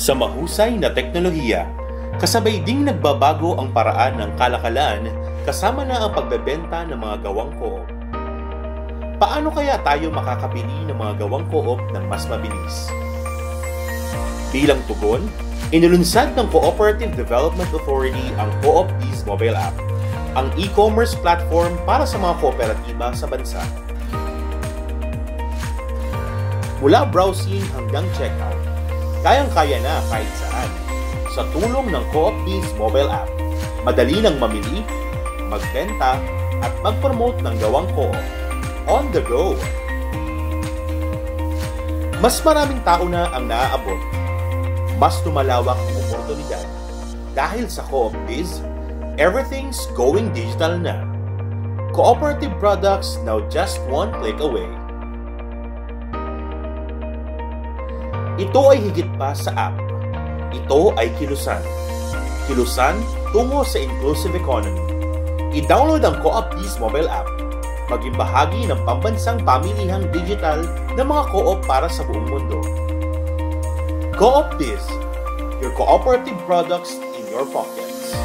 Sa mahusay na teknolohiya, kasabay ding nagbabago ang paraan ng kalakalan kasama na ang pagbebenta ng mga gawang co-op. Paano kaya tayo makakabili ng mga gawang co-op ng mas mabilis? Bilang tugon, inilunsad ng Cooperative Development Authority ang Co-op Biz mobile app, ang e-commerce platform para sa mga kooperatiba sa bansa. Mula browsing hanggang checkout, kayang-kaya na kahit saan. Sa tulong ng Co-op Biz mobile app, madali nang mamili, magbenta, at mag-promote ng gawang co-op. On the go! Mas maraming tao na ang naaabot. Mas lumalawak ang oportunidad. Dahil sa Co-op Biz, everything's going digital na. Cooperative products now just one click away. Ito ay higit pa sa app. Ito ay kilusan. Kilusan tungo sa inclusive economy. I-download ang Co-op Biz mobile app. Maging bahagi ng pambansang pamilihang digital ng mga co-op para sa buong mundo. Co-op Biz, your cooperative products in your pockets.